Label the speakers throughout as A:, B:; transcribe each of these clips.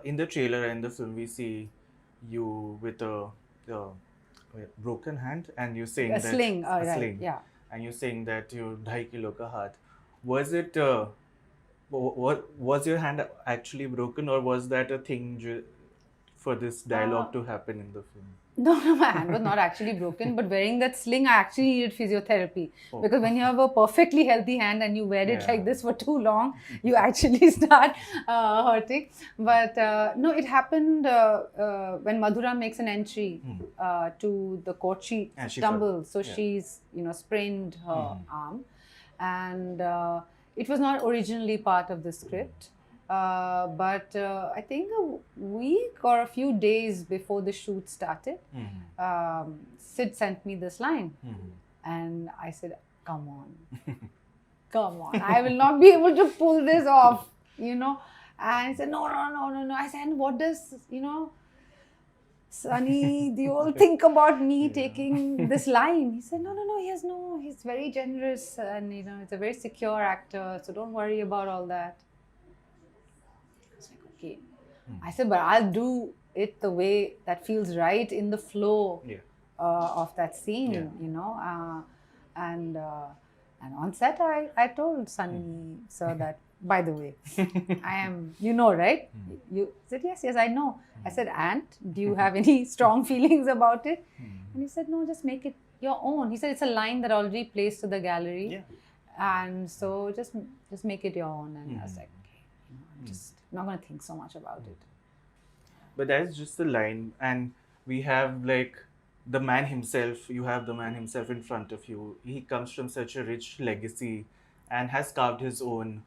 A: in the trailer and the film, we see you with a broken hand, and you saying
B: A
A: that
B: sling,
A: a
B: right,
A: sling,
B: yeah.
A: and you saying that you Dhai Kilo Ka Haath. Was it what was your hand actually broken, or was that a thing for this
B: Uh,
A: dialogue to happen in the film?
B: no, my hand was not actually broken, but wearing that sling, I actually needed physiotherapy.
A: Oh,
B: Because when you have a perfectly healthy hand and you wear it
A: yeah.
B: like this for too long, you actually start hurting. But no, it happened when Madhura makes an entry to the court. She
A: And she fell.
B: stumbles, so
A: Yeah.
B: she's sprained her arm, and it was not originally part of the script. But I think a week or a few days before the shoot started, Sid sent me this line, and I said, "Come on, come on! I will not be able to pull this off," And he said, "No, no, no, no, no." I said, "And what does Sunny Deol think about me taking this line?" He said, "No, no, no. He's very generous, and it's a very secure actor. So don't worry about all that." I was like, okay. I said, but I'll do it the way that feels right in the flow
A: Yeah.
B: of that scene,
A: Yeah.
B: And on set, I told Sunny sir that, by the way, I am, right? You said, yes, I know. I said, and do you have any strong feelings about it? And he said, no, just make it your own. He said, it's a line that already plays to the gallery.
A: Yeah.
B: And so just make it your own. And I was like, okay, I'm just not going to think so much about it.
A: But that's just the line, and we have like the man himself. You have the man himself in front of you. He comes from such a rich legacy and has carved his own.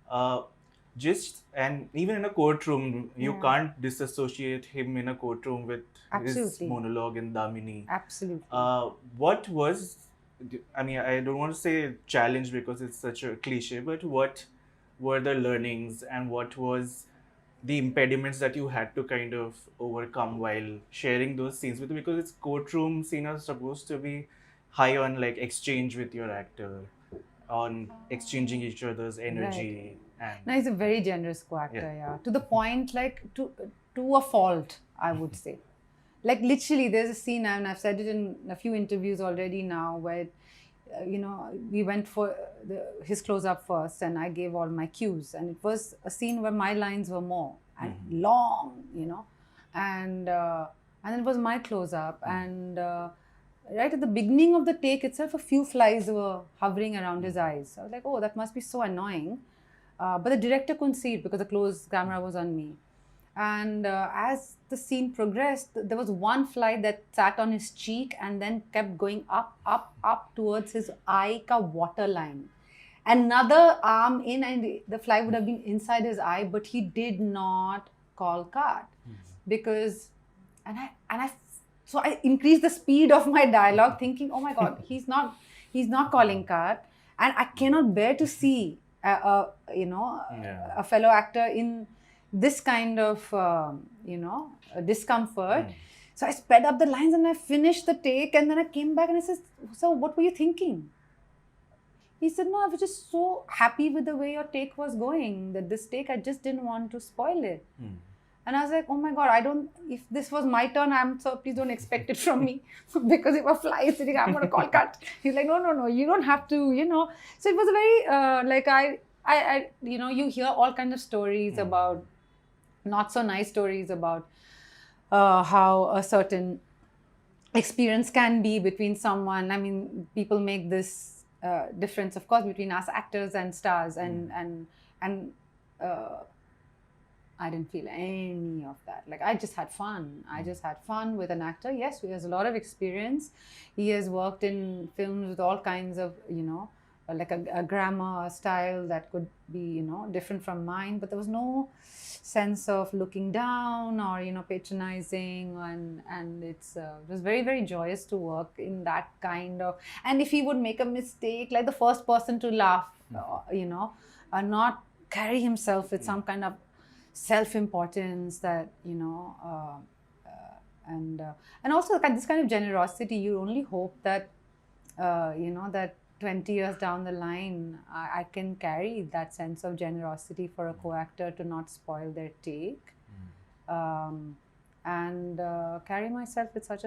A: And even in a courtroom, you can't disassociate him in a courtroom with his monologue in Damini.
B: Absolutely.
A: What was, I mean, I don't want to say challenge because it's such a cliche, but what were the learnings, and what was the impediments that you had to kind of overcome while sharing those scenes with you? Because it's courtroom scene are supposed to be high on like exchange with your actor, on exchanging each other's energy.
B: Right. And he's a very generous co-actor, yeah. To the point, like to a fault, I would say. Like literally, there's a scene, and I've said it in a few interviews already now, where we went for his close-up first, and I gave all my cues, and it was a scene where my lines were more and long, and then it was my close-up, and right at the beginning of the take itself, a few flies were hovering around his eyes. I was like, oh, that must be so annoying, but the director couldn't see it because the close camera was on me. And as the scene progressed, there was one fly that sat on his cheek and then kept going up, up, up towards his eye ka waterline. Another arm in, and the fly would have been inside his eye, but he did not call cut because, so I increased the speed of my dialogue, thinking, oh my God, he's not calling cut, and I cannot bear to see a fellow actor in this kind of discomfort. So I sped up the lines and I finished the take, and then I came back and I said, so what were you thinking? He said, no, I was just so happy with the way your take was going, that this take, I just didn't want to spoil it. And I was like, oh my God, if this was my turn, so please don't expect it from me. Because if a fly is sitting, I'm going to call cut. He's like, no, you don't have to, So it was a very, you hear all kinds of stories about, not so nice stories about how a certain experience can be between someone. I mean, people make this difference, of course, between us actors and stars, and I didn't feel any of that. Like, I just had fun. I just had fun with an actor. Yes, he has a lot of experience. He has worked in films with all kinds of, like a grammar, a style that could be, different from mine. But there was no sense of looking down or, patronizing. And it was very, very joyous to work in that kind of... And if he would make a mistake, like the first person to laugh, and not carry himself with some kind of self-importance that, and also this kind of generosity, you only hope that, that 20 years down the line, I can carry that sense of generosity for a co-actor to not spoil their take. and carry myself with such a